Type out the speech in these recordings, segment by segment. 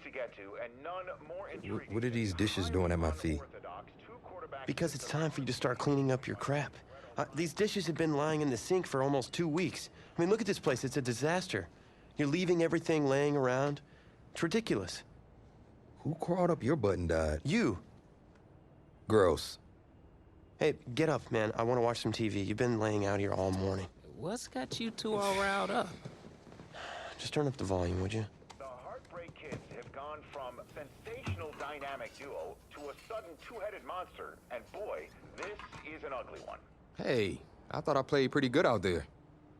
to get to, and none more intriguing. What are these dishes doing at my feet? Because it's time for you to start cleaning up your crap. These dishes have been lying in the sink for almost 2 weeks. I mean, look at this place. It's a disaster. You're leaving everything laying around. It's ridiculous. Who crawled up your butt and died? You. Gross. Hey, get up, man. I want to watch some TV. You've been laying out here all morning. What's got you two all riled up? Just turn up the volume, would you? The Heartbreak Kids have gone from sensational dynamic duo to a sudden two-headed monster, and boy, this is an ugly one. Hey, I thought I played pretty good out there.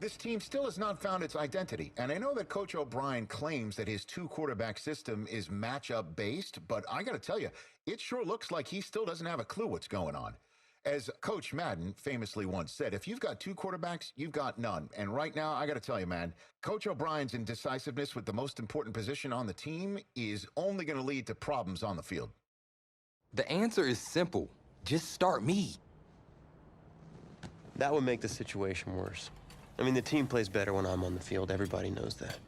This team still has not found its identity, and I know that Coach O'Brien claims that his two-quarterback system is matchup-based, but I gotta tell you, it sure looks like he still doesn't have a clue what's going on. As Coach Madden famously once said, if you've got two quarterbacks, you've got none. And right now, I gotta tell you, man, Coach O'Brien's indecisiveness with the most important position on the team is only gonna lead to problems on the field. The answer is simple. Just start me. That would make the situation worse. I mean, the team plays better when I'm on the field. Everybody knows that.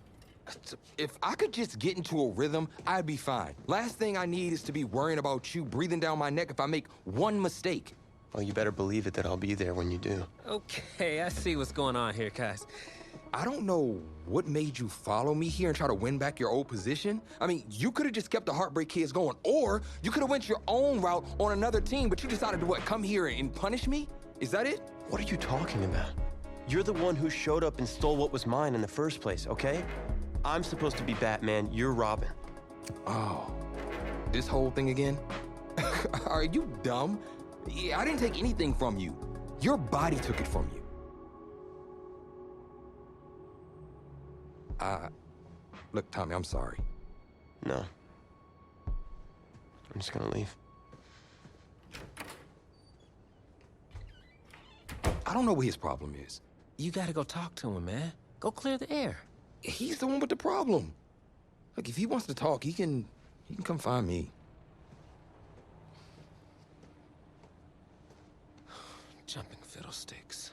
If I could just get into a rhythm, I'd be fine. Last thing I need is to be worrying about you breathing down my neck if I make one mistake. Well, you better believe it that I'll be there when you do. Okay, I see what's going on here, guys. I don't know what made you follow me here and try to win back your old position. I mean, you could have just kept the Heartbreak Kids going, or you could have went your own route on another team, but you decided to, what, come here and punish me? Is that it? What are you talking about? You're the one who showed up and stole what was mine in the first place, okay? I'm supposed to be Batman, you're Robin. Oh, this whole thing again? Are you dumb? I didn't take anything from you. Your body took it from you. Look, Tommy, I'm sorry. No. I'm just gonna leave. I don't know what his problem is. You gotta go talk to him, man. Go clear the air. He's the one with the problem. Look, if he wants to talk, he can come find me. Jumping fiddlesticks.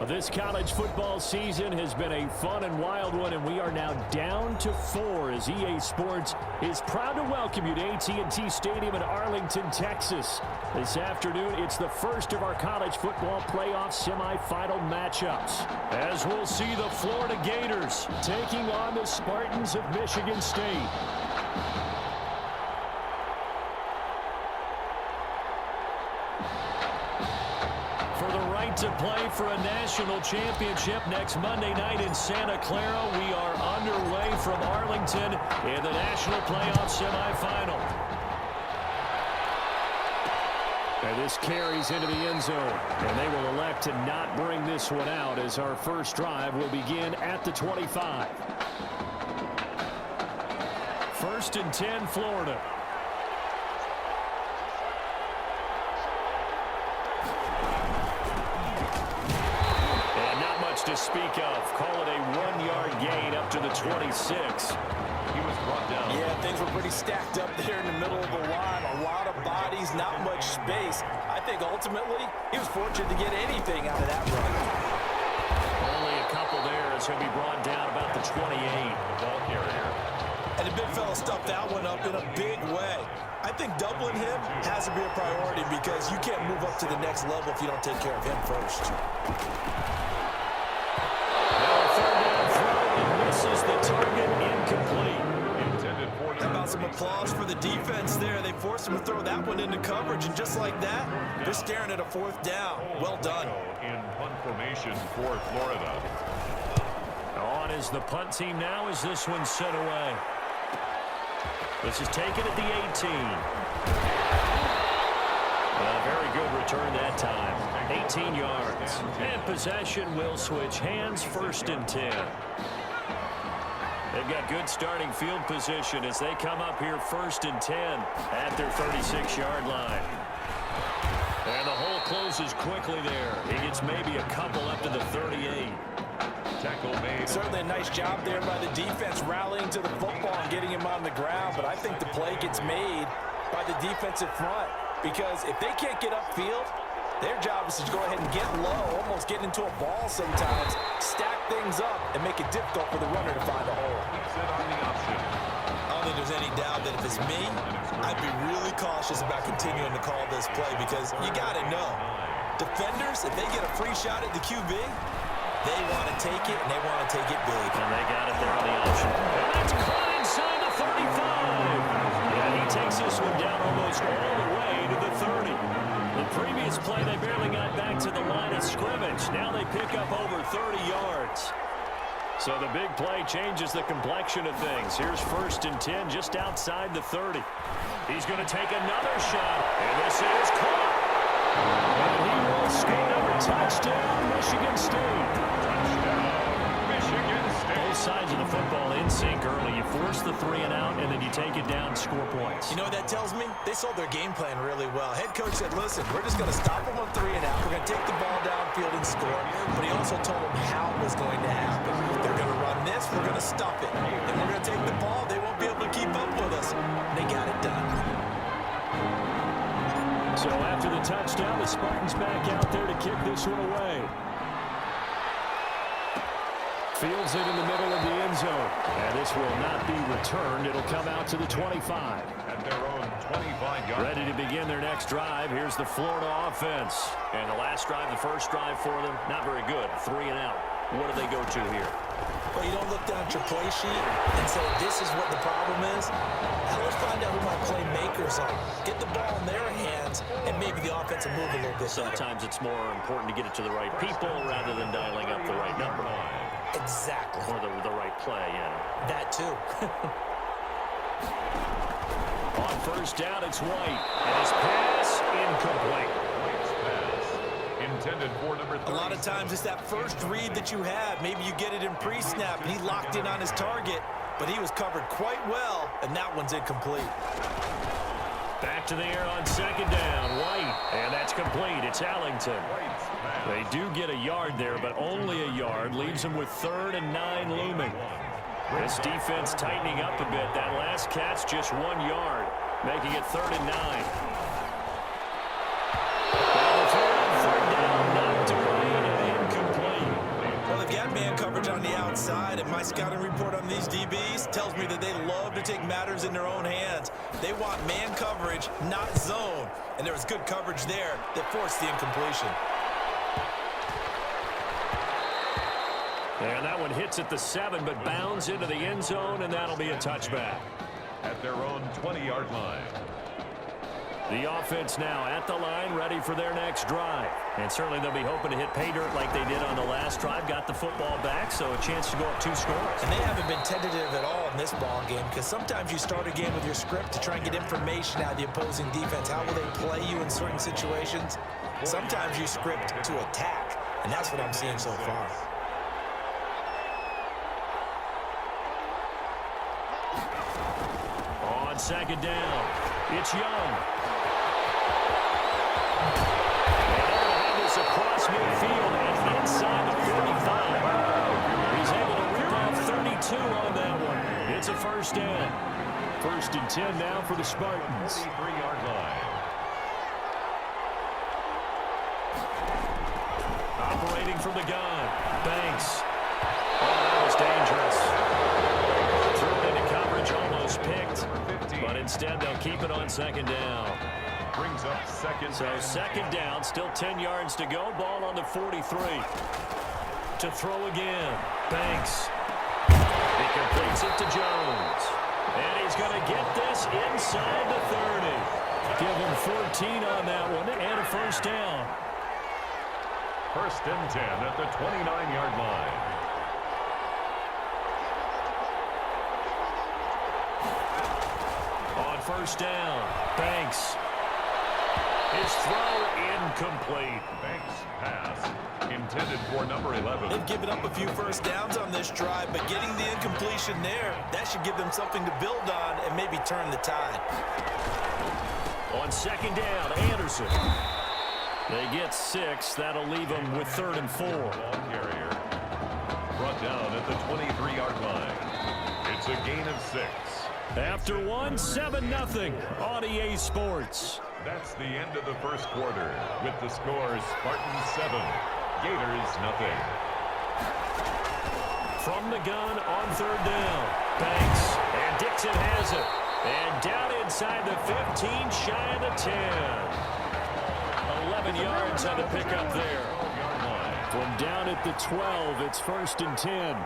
This college football season has been a fun and wild one, and we are now down to 4 as EA Sports is proud to welcome you to AT&T Stadium in Arlington, Texas. This afternoon, it's the first of our college football playoff semifinal matchups, as we'll see the Florida Gators taking on the Spartans of Michigan State. To play for a national championship next Monday night in Santa Clara. We are underway from Arlington in the national playoff semifinal. And this carries into the end zone, and they will elect to not bring this one out as our first drive will begin at the 25. 1st and 10, Florida. To speak of. Call it a 1-yard gain up to the 26. He was brought down. Yeah, things were pretty stacked up there in the middle of the line. A lot of bodies, not much space. I think ultimately he was fortunate to get anything out of that run. Only a couple there as he'll be brought down about the 28. Ball carrier. And the big fella stuffed that one up in a big way. I think doubling him has to be a priority because you can't move up to the next level if you don't take care of him first. Misses the target, incomplete. How about some applause for the defense there? They forced him to throw that one into coverage, and just like that, they're staring at a 4th down. Well done. In punt formation for Florida. On is the punt team now as this one's sent away. This is taken at the 18. A very good return that time. 18 yards. And possession will switch hands, 1st and 10. They've got good starting field position as they come up here 1st and 10 at their 36-yard line. And the hole closes quickly there. He gets maybe a couple up to the 38. Tackle made. Certainly a nice job there by the defense rallying to the football and getting him on the ground, but I think the play gets made by the defensive front because if they can't get upfield, their job is to go ahead and get low, almost get into a ball sometimes, stack things up, and make it difficult for the runner to find a hole. I don't think there's any doubt that if it's me, I'd be really cautious about continuing to call this play because you got to know, defenders, if they get a free shot at the QB, they want to take it, and they want to take it big. And they got it there on the option. And that's caught inside the 35. Yeah, he takes this one down almost all the way to the 30. The previous play, they barely got back to the line of scrimmage. Now they pick up over 30 yards. So the big play changes the complexion of things. Here's 1st and 10 just outside the 30. He's going to take another shot, and this is caught. And he will score another touchdown, Michigan State. Michigan State. Both sides of the football in sync early. You force the 3 and out, and then you take it down and score points. You know what that tells me? They sold their game plan really well. Head coach said, listen, we're just going to stop them on 3 and out. We're going to take the ball downfield and score. But he also told them how it was going to happen. They're going to run this. We're going to stop it. And we're going to take the ball. They won't be able to keep up with us. And they got it done. So after the touchdown, the Spartans back out there to kick this one away. Fields it in the middle of the end zone. And this will not be returned. It'll come out to the 25. At their own 25-yard. Ready to begin their next drive. Here's the Florida offense. And the last drive, the first drive for them, not very good. 3 and out. What do they go to here? Well, you don't look down at your play sheet and say, this is what the problem is. Now let's find out who my playmakers are. Get the ball in their hands, and maybe the offense will move a little bit Sometimes it's more important to get it to the right people rather than dialing up the right number. Exactly. Or the right play, yeah. That too. On 1st down, it's White. And his pass incomplete. Intended for number 3. A lot of times it's that first read that you have. Maybe you get it in pre-snap, and he locked in on his target, but he was covered quite well, and that one's incomplete. Back to the air on 2nd down. White. And that's complete. It's Allington. They do get a yard there, but only a yard. Leaves them with 3rd and 9 looming. This defense tightening up a bit. That last catch just 1 yard, making it 3rd and 9. Well, they've got man coverage on the outside, and my scouting report on these DBs tells me that they love to take matters in their own hands. They want man coverage, not zone. And there was good coverage there that forced the incompletion. And that one hits at the 7, but bounds into the end zone, and that'll be a touchback. At their own 20-yard line. The offense now at the line, ready for their next drive. And certainly they'll be hoping to hit pay dirt like they did on the last drive. Got the football back, so a chance to go up 2 scores. And they haven't been tentative at all in this ball game because sometimes you start a game with your script to try and get information out of the opposing defense. How will they play you in certain situations? Sometimes you script to attack, and that's what I'm seeing so far. On 2nd down, it's Young. Across midfield and inside the 45. He's able to rip off 32 on that one. It's a 1st down. 1st and 10 now for the Spartans. 3-yard line. Operating from the gun. Banks. Oh, that was dangerous. Threw it into coverage, almost picked. But instead, they'll keep it on 2nd down. Brings up 2nd. So 2nd down, still 10 yards to go. Ball on the 43. To throw again. Banks. He completes it to Jones. And he's going to get this inside the 30. Give him 14 on that one and a 1st down. 1st and 10 at the 29-yard line. On 1st down, Banks. His throw incomplete. Banks pass intended for number 11. They've given up a few first downs on this drive, but getting the incompletion there, that should give them something to build on and maybe turn the tide. On second down, Anderson. They get 6. That'll leave them with 3rd and 4. Ball carrier brought down at the 23-yard line. It's a gain of 6. After one, 7-0 on EA Sports. That's the end of the first quarter with the score Spartans 7, Gators nothing. From the gun on 3rd down. Banks and Dixon has it. And down inside the 15, shy of the 10. 11 yards on the pickup there. From down at the 12, it's 1st and 10.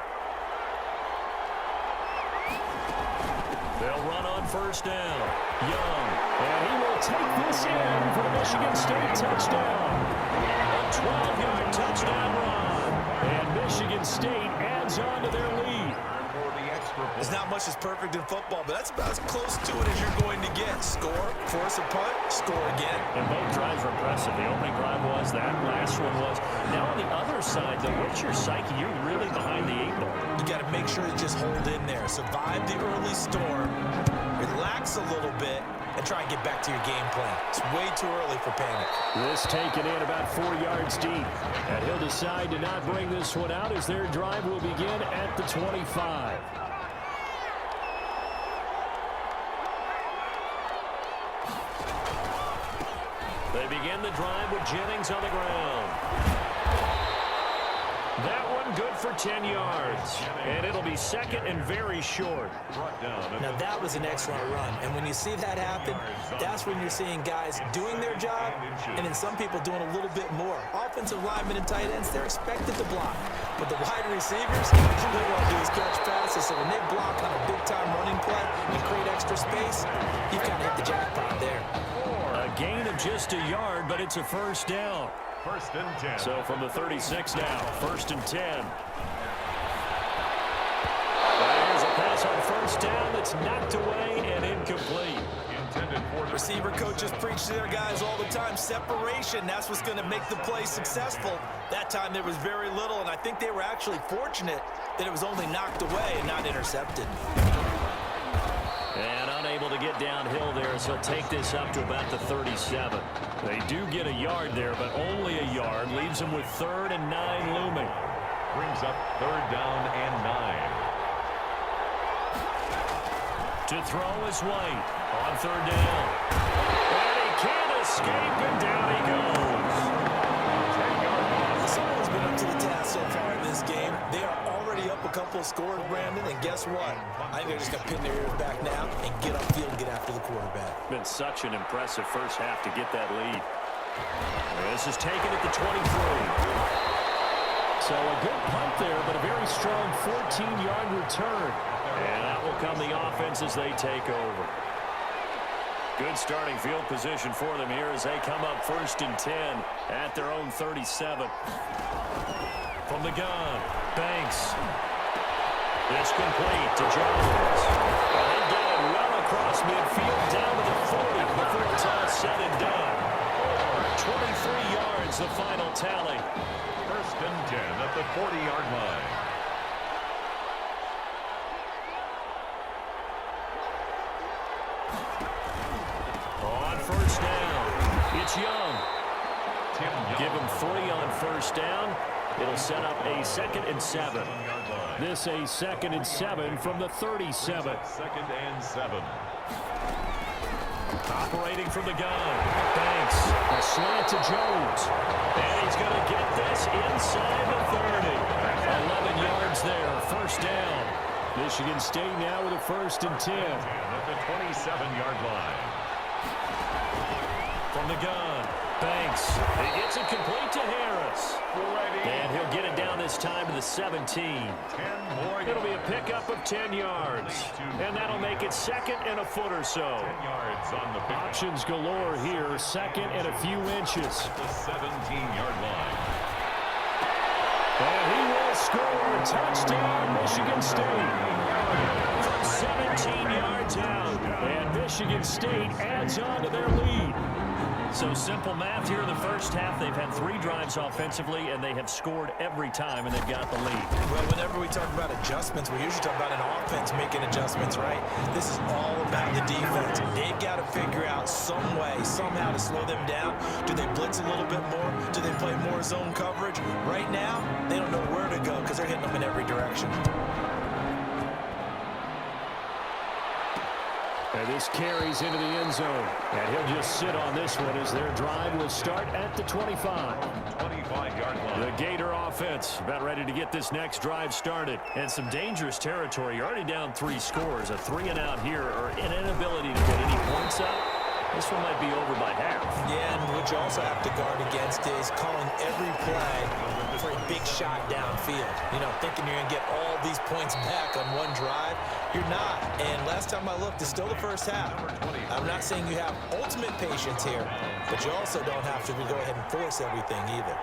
They'll run on 1st down. Young. And he will take this in for the Michigan State touchdown. A 12-yard touchdown run. And Michigan State adds on to their lead. There's not much that's perfect in football, but that's about as close to it as you're going to get. Score, force a punt, score again. And both drives were impressive. The opening drive was, that last one was. Now on the other side, though, what's your psyche? You're really behind the 8 ball. You got to make sure to just hold in there. Survive the early storm, relax a little bit, and try and get back to your game plan. It's way too early for panic. This taken in about 4 yards deep. And he'll decide to not bring this one out as their drive will begin at the 25. They begin the drive with Jennings on the ground. That one good for 10 yards. And it'll be 2nd and very short. Now that was an excellent run. And when you see that happen, that's when you're seeing guys doing their job and then some people doing a little bit more. Offensive linemen and tight ends, they're expected to block. But the wide receivers, all they want to do is catch passes. So when they block on a big-time running play and create extra space, you've kind of hit the jackpot there. A gain of just a yard, but it's a 1st down. 1st and 10. So from the 36 now, 1st and 10. There's a pass on 1st down that's knocked away and incomplete. Intended for the receiver coaches preach to their guys all the time. Separation, that's what's going to make the play successful. That time there was very little, and I think they were actually fortunate that it was only knocked away and not intercepted. And unable to get downhill there as he'll take this up to about the 37. They do get a yard there, but only a yard. Leaves them with 3rd and 9 looming. brings up 3rd down and 9. To throw is White on 3rd down. And he can't escape, and down he goes. Someone's been up to the task so far in this game. They are already up a couple of scores, Brandon, and guess what? I think they're just going to pin their ears back now and get upfield and get after the quarterback. Been such an impressive first half to get that lead. This is taken at the 23. So a good punt there, but a very strong 14-yard return. And that will come the offense as they take over. Good starting field position for them here as they come up 1st and 10 at their own 37. From the gun, Banks. It's complete to Jones. And they get it well across midfield down to the 40 before it's all said and done. 23 yards, the final tally. 1st and 10 at the 40-yard line. On 1st down, it's Young. Give him 3 on 1st down. It'll set up a 2nd and 7. This a 2nd and 7 from the 37. 2nd and 7. Operating from the gun. Banks. A slant to Jones. And he's going to get this inside the 30. 11 yards there. 1st down. Michigan State now with a 1st and 10. At the 27-yard line. From the gun. Banks. He gets it complete to Harris. And he'll get it down this time to the 17. It'll be a pickup of 10 yards. And that'll make it 2nd and a foot or so. 10 yards on the pickup. Options galore here. 2nd and a few inches. At the 17-yard line. And he will score. Touchdown, Michigan State. From 17 yards out. And Michigan State adds on to their lead. So simple math here in the first half. They've had 3 drives offensively, and they have scored every time, and they've got the lead. Well, whenever we talk about adjustments, we usually talk about an offense making adjustments, right? This is all about the defense. They've got to figure out some way, somehow to slow them down. Do they blitz a little bit more? Do they play more zone coverage? Right now, they don't know where to go because they're hitting them in every direction. And this carries into the end zone. And he'll just sit on this one as their drive will start at the 25. 25-yard line. The Gator offense about ready to get this next drive started. And some dangerous territory. You're already down 3 scores. A 3-and-out here or an inability to get any points up. This one might be over by half. Yeah, and what you also have to guard against is calling every play for a big shot downfield. You know, thinking you're going to get all these points back on one drive. You're not. And last time I looked, it's still the first half. I'm not saying you have ultimate patience here, but you also don't have to go ahead and force everything either.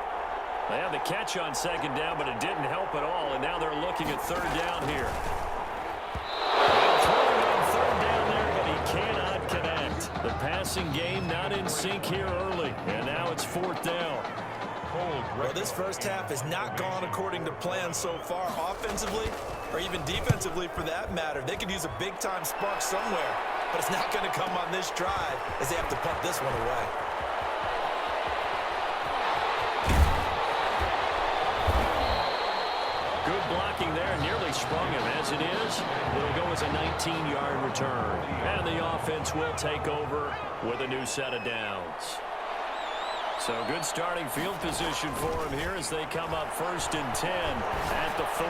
They had the catch on 2nd down, but it didn't help at all. And now they're looking at 3rd down here. Throwing on 3rd down there, but he cannot connect. The passing game not in sync here early. And now it's 4th down. Well, this first half has not gone according to plan so far offensively or even defensively for that matter. They could use a big-time spark somewhere, but it's not going to come on this drive as they have to punt this one away. Good blocking there, nearly sprung him. As it is, it'll go as a 19-yard return. And the offense will take over with a new set of downs. So good starting field position for him here as they come up 1st and 10 at the 40.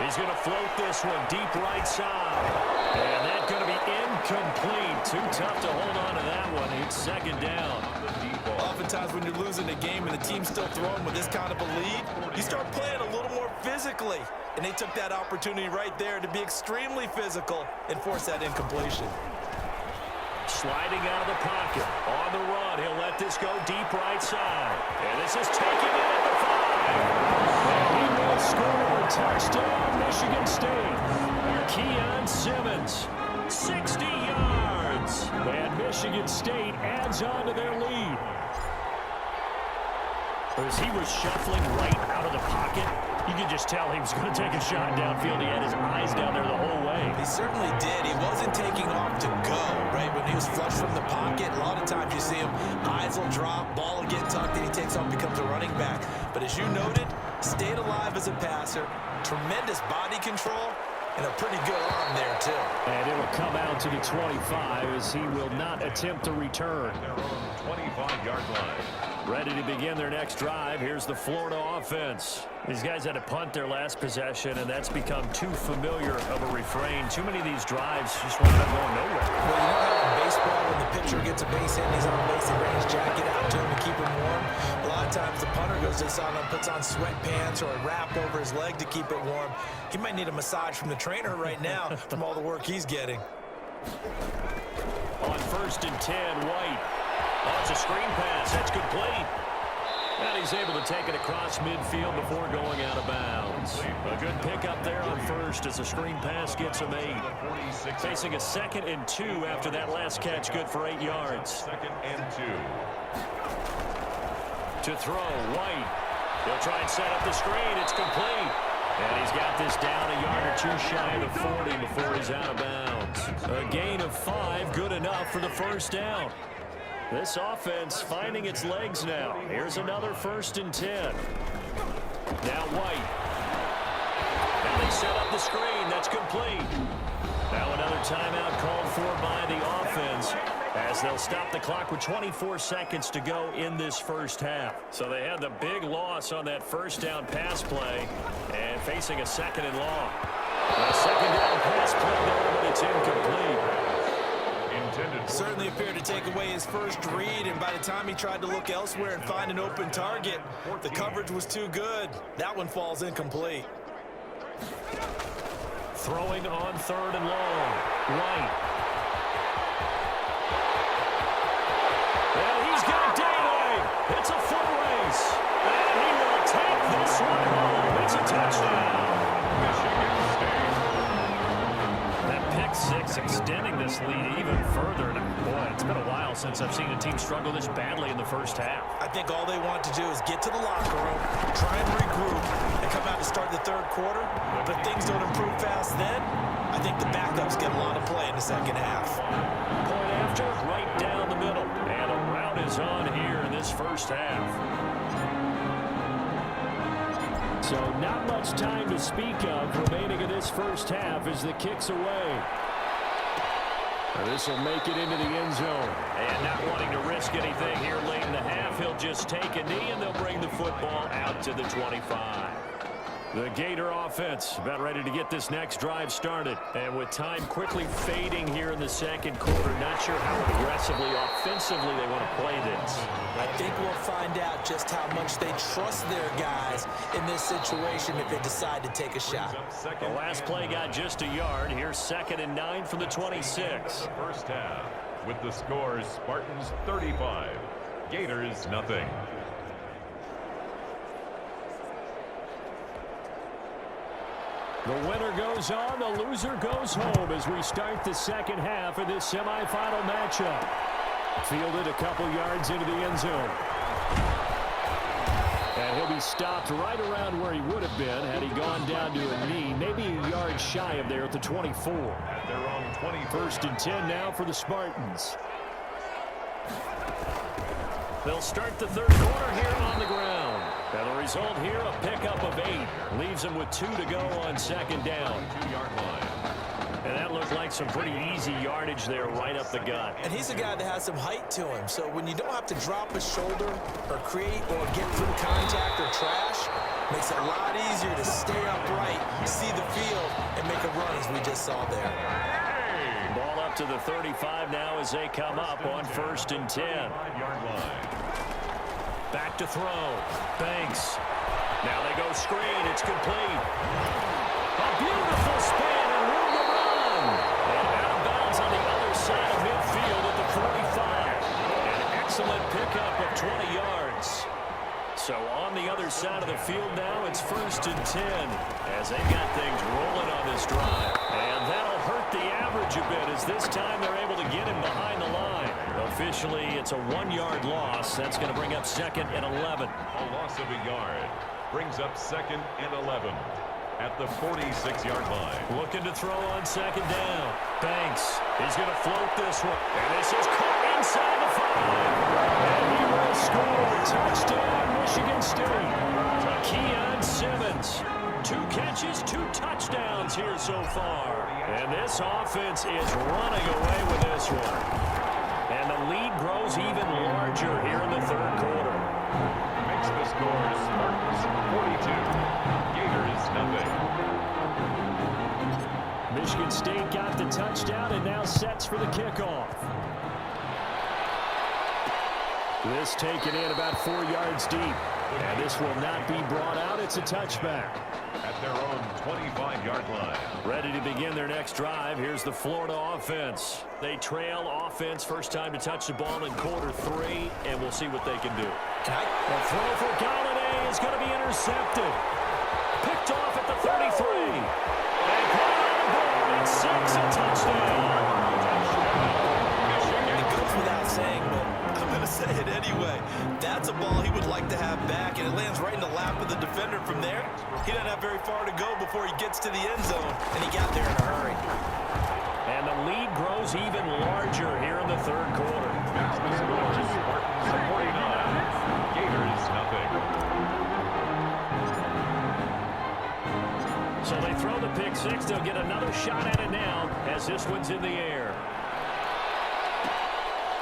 He's going to float this one deep right side. And that's going to be incomplete. Too tough to hold on to that one. It's 2nd down. Oftentimes when you're losing a game and the team's still throwing with this kind of a lead, you start playing a little more physically. And they took that opportunity right there to be extremely physical and force that incompletion. Sliding out of the pocket. On the run. He'll let this go deep right side. And this is taken in at the 5. And he will score. Touchdown, Michigan State. Keon Simmons, 60 yards. And Michigan State adds on to their lead. As he was shuffling right out of the pocket, you could just tell he was going to take a shot downfield. He had his eyes down there the whole way. He certainly did. He wasn't taking off to go, right? When he was flush from the pocket, a lot of times you see him, eyes will drop, ball will get tucked, and he takes off, becomes a running back. But as you noted, stayed alive as a passer, tremendous body control, and a pretty good arm there, too. And it will come out to the 25 as he will not attempt to return. 25-yard line. Ready to begin their next drive. Here's the Florida offense. These guys had to punt their last possession, and that's become too familiar of a refrain. Too many of these drives just wind up going nowhere. Well, you know how in baseball, when the pitcher gets a base hit and he's on base, they bring his jacket out to him to keep him warm. A lot of times the punter goes this on and puts on sweatpants or a wrap over his leg to keep it warm. He might need a massage from the trainer right now from all the work he's getting. On 1st and 10, White. Oh, it's a screen pass. That's complete. And he's able to take it across midfield before going out of bounds. A good pickup there on 1st as the screen pass gets him 8. Facing a 2nd and 2 after that last catch, good for 8 yards. 2nd and 2. To throw, White. He'll try and set up the screen. It's complete. And he's got this down a yard or 2 shy of the 40 before he's out of bounds. A gain of 5, good enough for the 1st down. This offense finding its legs now. Here's another 1st and 10. Now White. And they set up the screen. That's complete. Now another timeout called for by the offense as they'll stop the clock with 24 seconds to go in this first half. So they had the big loss on that 1st down pass play and facing a 2nd and long. A 2nd down pass play there, but it's incomplete. Certainly appeared to take away his first read, and by the time he tried to look elsewhere and find an open target, the coverage was too good. That one falls incomplete. Throwing on 3rd and long. White. And he's got daylight. It's a full race. And he will take this one home. It's a touchdown. That pick 6 extending this lead even further. And boy, it's been a while since since I've seen a team struggle this badly in the first half. I think all they want to do is get to the locker room, try and regroup, and come out to start the third quarter. But if things don't improve fast then, I think the backups get a lot of play in the second half. Point after, right down the middle. And a rout is on here in this first half. So not much time to speak of remaining in this first half as the kick's away. This will make it into the end zone. And not wanting to risk anything here late in the half, he'll just take a knee and they'll bring the football out to the 25. The Gator offense about ready to get this next drive started. And with time quickly fading here in the second quarter, not sure how aggressively, offensively they want to play this. I think we'll find out just how much they trust their guys in this situation if they decide to take a shot. The last play got just a yard. Here's 2nd and 9 from the 26. The first half with the scores Spartans 35, Gators nothing. The winner goes on, the loser goes home as we start the second half of this semifinal matchup. Fielded a couple yards into the end zone. And he'll be stopped right around where he would have been had he gone down to a knee, maybe a yard shy of there at the 24. At their own 21st and 10 now for the Spartans. They'll start the third quarter here on the ground. And the result here, a pickup of 8. Leaves them with 2 to go on second down. 2-yard line. And that looked like some pretty easy yardage there right up the gut. And he's a guy that has some height to him. So when you don't have to drop a shoulder or create or get through contact or trash, makes it a lot easier to stay upright, see the field, and make a run as we just saw there. Ball up to the 35 now as they come up on 1st and 10. 5-yard line. Back to throw. Banks. Now they go screen. It's complete. A beautiful spin and room to run. And out of bounds on the other side of midfield at the 45. An excellent pickup of 20 yards. So on the other side of the field now, it's 1st and 10 as they got things rolling on this drive. And that'll hurt the average a bit as this time they're able to get him behind the line. Officially, it's a 1-yard loss. That's going to bring up 2nd and 11. A loss of a yard brings up 2nd and 11 at the 46-yard line. Looking to throw on 2nd down. Banks. He's going to float this one. And this is caught inside the 5. And he will score. Touchdown, Michigan State. Keon Simmons. 2 catches, 2 touchdowns here so far. And this offense is running away with this one. And the lead grows even larger here in the third quarter. Makes the score Spartans 42, Gators nothing. Michigan State got the touchdown and now sets for the kickoff. This taken in about 4 yards deep. And this will not be brought out. It's a touchback. At their own 25-yard line. Ready to begin their next drive. Here's the Florida offense. They trail offense. First time to touch the ball in quarter 3. And we'll see what they can do. The throw for Galladay is going to be intercepted. Picked off at the 33. And caught on the board at 6. A touchdown. It goes without saying, but I'm going to say it anyway. That's a ball he would like to have back, and it lands right in the lap of the defender from there. He doesn't have very far to go before he gets to the end zone, and he got there in a hurry. And the lead grows even larger here in the third quarter. Makes the score Spartans 49, Gators nothing. So they throw the pick 6. They'll get another shot at it now as this one's in the air.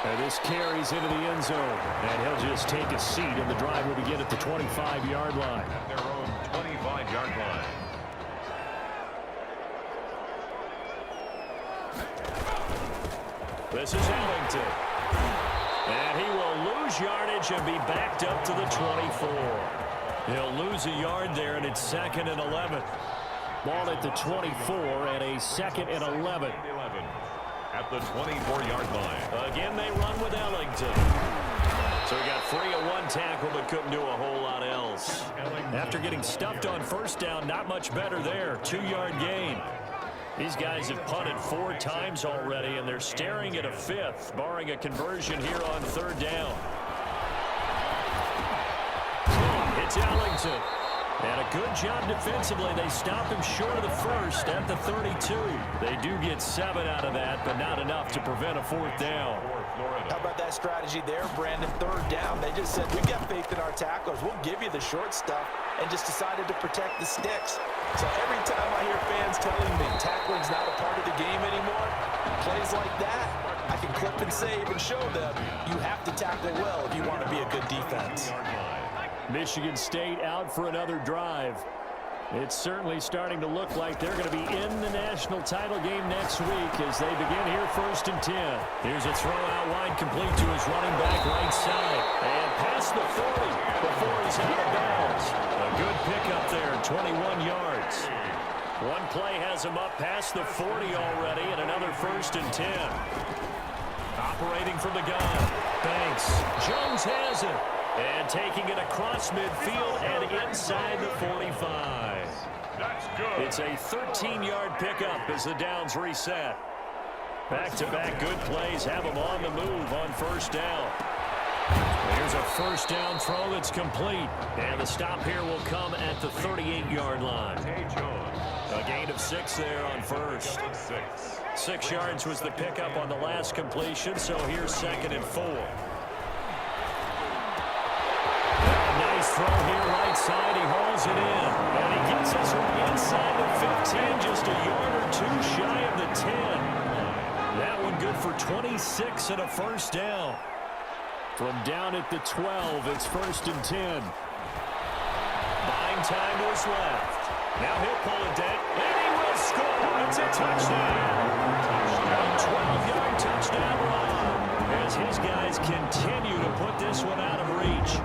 And this carries into the end zone. And he'll just take a seat, and the drive will begin at the 25-yard line. At their own 25-yard line. This is Ellington. And he will lose yardage and be backed up to the 24. He'll lose a yard there, and it's 2nd and 11. Ball at the 24 and a 2nd and 11. At the 24-yard line. Again, they run with Ellington. So he got free of 1 tackle, but couldn't do a whole lot else. After getting stuffed on 1st down, not much better there. 2-yard gain. These guys have punted 4 times already, and they're staring at a 5th, barring a conversion here on 3rd down. It's Ellington. And a good job defensively. They stop him short of the 1st at the 32. They do get 7 out of that, but not enough to prevent a 4th down. How about that strategy there, Brandon? 3rd down. They just said, we've got faith in our tacklers. We'll give you the short stuff, and just decided to protect the sticks. So every time I hear fans telling me tackling's not a part of the game anymore, plays like that, I can clip and save and show them you have to tackle well if you want to be a good defense. Michigan State out for another drive. It's certainly starting to look like they're going to be in the national title game next week as they begin here 1st and 10. Here's a throw out wide, complete to his running back right side. And past the 40 before he's out of bounds. A good pickup there, 21 yards. One play has him up past the 40 already, and another 1st and 10. Operating from the gun. Banks. Jones has it. And taking it across midfield and inside the 45. That's good. It's a 13-yard pickup as the downs reset. Back-to-back good plays have them on the move on 1st down. Here's a 1st down throw that's complete. And the stop here will come at the 38-yard line. A gain of 6 there on 1st. 6 yards was the pickup on the last completion, so here's 2nd and 4. Nice throw here right side. He hauls it in. And he gets us from inside the 15, just a yard or 2 shy of the 10. That one good for 26 and a 1st down. From down at the 12, it's 1st and 10. Buying time was left. Now he'll pull it down, and he will score. It's a touchdown. A 12-yard touchdown run as his guys continue to put this one out of reach.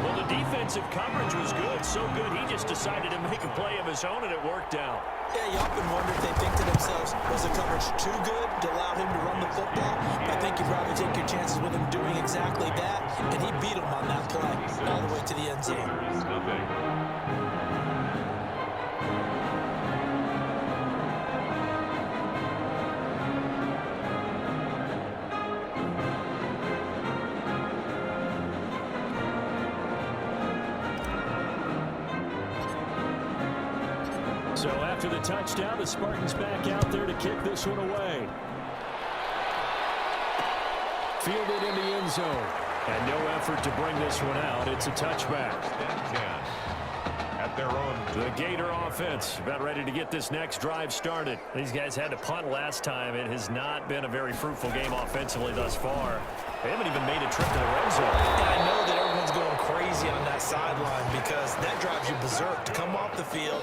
Well, the defensive coverage was good, so good he just decided to make a play of his own, and it worked out. Yeah, you often wonder if they think to themselves, was the coverage too good to allow him to run the football? I think you probably take your chances with him doing exactly that, and he beat him on that play all the way to the end zone. So after the touchdown, the Spartans back out there to kick this one away. Fielded in the end zone. And no effort to bring this one out. It's a touchback. At their own. The Gator offense about ready to get this next drive started. These guys had to punt last time. It has not been a very fruitful game offensively thus far. They haven't even made a trip to the red zone. And I know that everyone's going crazy on that sideline because that drives you berserk to come off the field,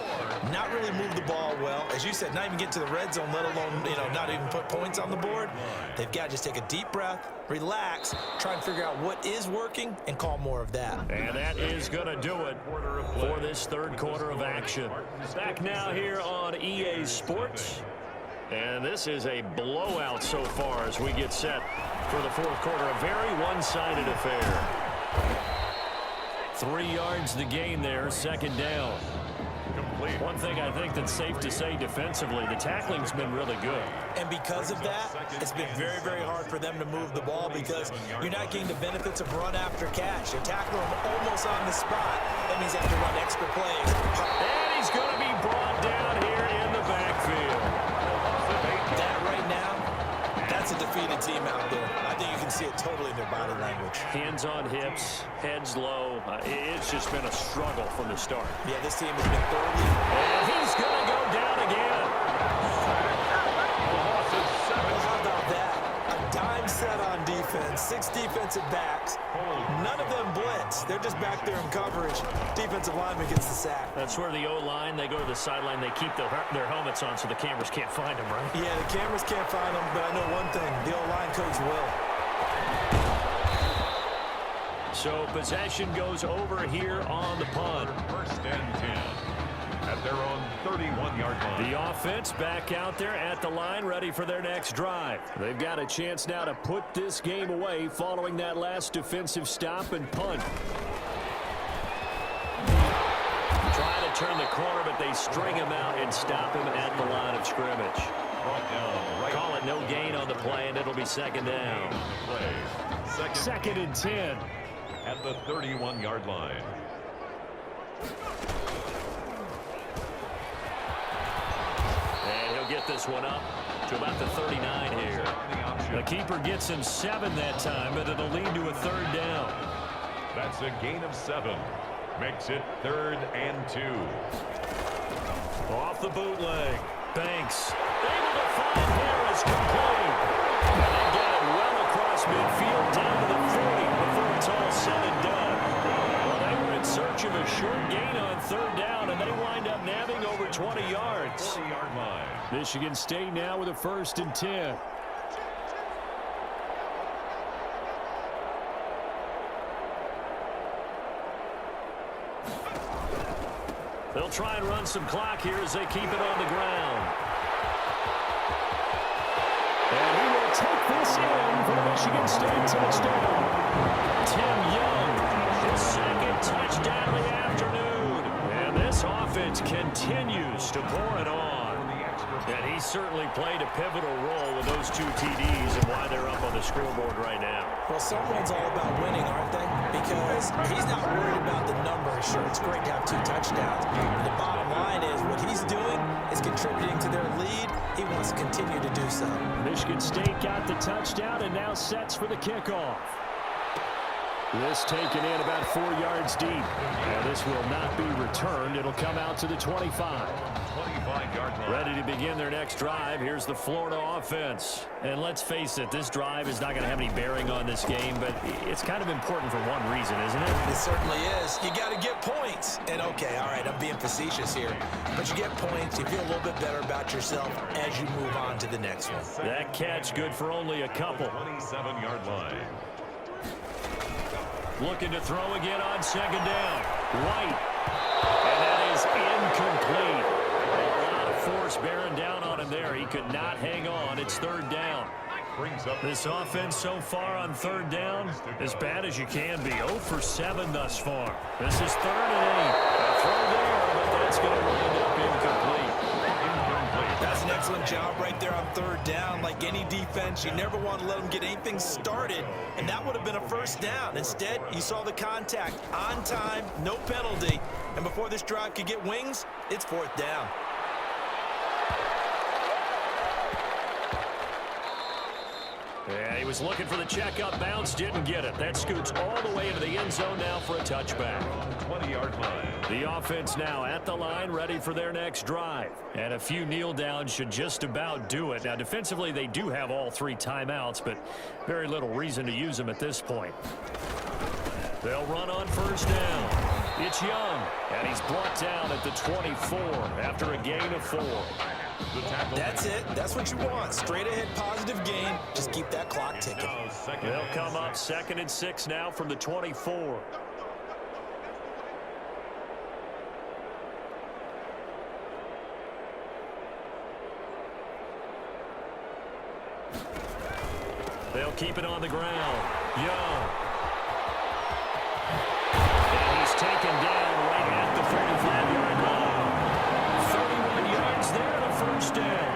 not really move the ball well. As you said, not even get to the red zone, let alone, not even put points on the board. They've got to just take a deep breath, relax, try and figure out what is working, and call more of that. And that is going to do it for this 3rd quarter of action. Back now here on EA Sports. And this is a blowout so far as we get set for the 4th quarter. A very one-sided affair. 3 yards the gain there, 2nd down. One thing I think that's safe to say defensively, the tackling's been really good. And because of that, it's been very, very hard for them to move the ball because you're not getting the benefits of run after catch. You're tackling them almost on the spot. That means they have to run extra plays. And he's going to be brought down here in the backfield. That right now, that's a defeated team out there. I think you can see it totally in their body language. Hands on hips, heads low. It's just been a struggle from the start. Yeah, this team has been thoroughly. And he's going to go down again. How about that? A dime set on defense, 6 defensive backs. None of them blitz. They're just back there in coverage. Defensive lineman gets the sack. That's where the O-line, they go to the sideline, they keep their helmets on so the cameras can't find them, right? Yeah, the cameras can't find them, but I know one thing. The O-line coach will. So possession goes over here on the punt. 1st and 10. At their own 31-yard line. The offense back out there at the line, ready for their next drive. They've got a chance now to put this game away following that last defensive stop and punt. Trying to turn the corner, but they string him out and stop him at the line of scrimmage. Call it no gain on the play, and it'll be second down. Second and 10. at the 31-yard line. And he'll get this one up to about the 39 here. The keeper gets him 7 that time, but it'll lead to a third down. That's a gain of 7. Makes it 3rd and 2. Off the bootleg. Banks able to find Harris complete. And they get it well across midfield down to the 40 before it's all said and done. Well, they were in search of a short gain on third down, and they wind up nabbing over 20 yards. 40-yard line. Michigan State now with a 1st and 10. They'll try and run some clock here as they keep it on the ground. And he will take this in for the Michigan State touchdown. Tim Young, his 2nd touchdown of the afternoon. And this offense continues to pour it on. And he certainly played a pivotal role with those 2 TDs and why they're up on the scoreboard right now. Well, someone's all about winning, aren't they? Because he's not worried about the numbers. Sure, it's great to have 2 touchdowns. But the bottom line is what he's doing is contributing to their lead. He wants to continue to do so. Michigan State got the touchdown and now sets for the kickoff. This taken in about 4 yards deep. Now this will not be returned. It'll come out to the 25. 25-yard line. Ready to begin their next drive. Here's the Florida offense. And let's face it, this drive is not going to have any bearing on this game, but it's kind of important for one reason, isn't it? It certainly is. You got to get points. And okay, all right, I'm being facetious here. But you get points, you feel a little bit better about yourself as you move on to the next one. That catch good for only a couple. 27-yard line. Looking to throw again on 2nd down. White. And that is incomplete. A lot of force bearing down on him there. He could not hang on. It's 3rd down. Brings up This offense so far on 3rd down, as bad as you can be. 0 for 7 thus far. This is 3rd and 8. A throw there, but that's going to wind up incomplete. That's an excellent job right there on 3rd down. Like any defense, you never want to let them get anything started, and that would have been a 1st down. Instead, you saw the contact on time, no penalty, and before this drive could get wings, it's 4th down. Yeah, he was looking for the checkup bounce, didn't get it. That scoots all the way into the end zone now for a touchback. 20-yard line. The offense now at the line, ready for their next drive. And a few kneel downs should just about do it. Now, defensively, they do have all 3 timeouts, but very little reason to use them at this point. They'll run on 1st down. It's Young, and he's brought down at the 24 after a gain of 4. That's it. That's what you want. Straight ahead positive gain. Just keep that clock ticking. They'll come up 2nd and 6 now from the 24. They'll keep it on the ground. Young. And he's taken down right at the 45-yard line. 31 yards there and a 1st down.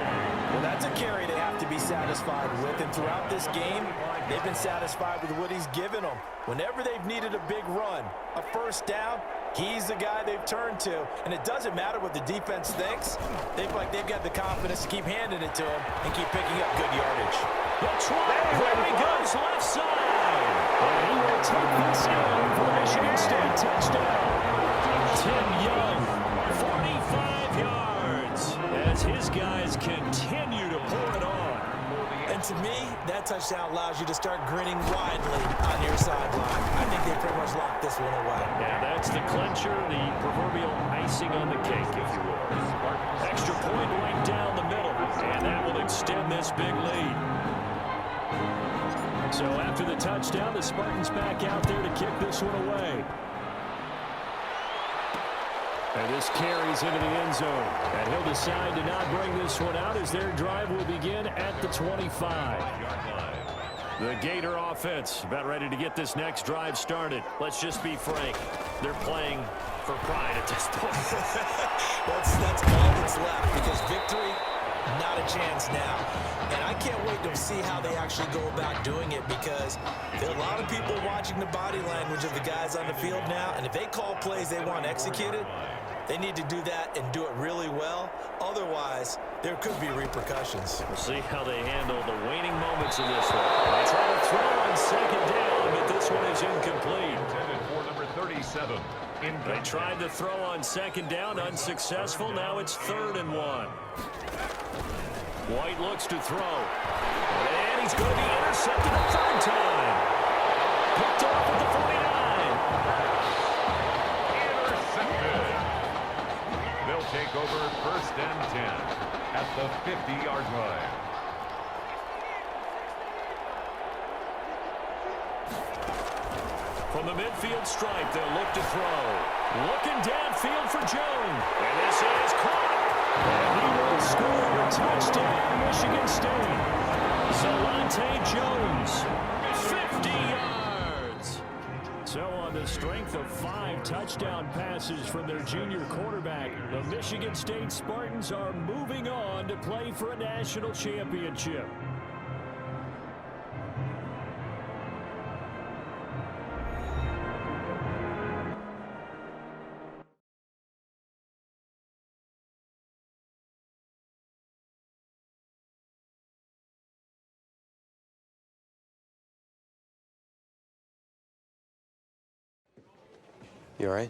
Well, that's a carry they have to be satisfied with. And throughout this game, they've been satisfied with what he's given them. Whenever they've needed a big run, a 1st down, he's the guy they've turned to. And it doesn't matter what the defense thinks. They feel like they've got the confidence to keep handing it to him and keep picking up good yardage. The try, there he goes, left side. And he will take this in for the Michigan State touchdown. Tim Young, 45 yards, as his guys continue to pour it on. And to me, that touchdown allows you to start grinning widely on your sideline. I think they pretty much locked this one away. Yeah, that's the clincher, the proverbial icing on the cake, if you will. Extra point right down the middle, and that will extend this big lead. So after the touchdown, the Spartans back out there to kick this one away. And this carries into the end zone. And he'll decide to not bring this one out as their drive will begin at the 25. The Gator offense about ready to get this next drive started. Let's just be frank. They're playing for pride at this point. that's all that's left, because victory, not a chance now. And I can't wait to see how they actually go about doing it, because there are a lot of people watching the body language of the guys on the field now, and if they call plays they want executed, they need to do that and do it really well. Otherwise, there could be repercussions. We'll see how they handle the waning moments of this one. They try to throw on second down, but this one is incomplete. Intended for number 37. They tried to throw on second down, unsuccessful. Now it's 3rd and 1. White looks to throw. And he's going to be intercepted a 3rd time. Picked off at the 49. Intercepted. They'll take over 1st and 10 at the 50-yard line. From the midfield stripe, they'll look to throw. Looking downfield for Jones. And this is caught. And he will score a touchdown, Michigan State. Zalante Jones, 50 yards. So on the strength of 5 touchdown passes from their junior quarterback, the Michigan State Spartans are moving on to play for a national championship. You all right?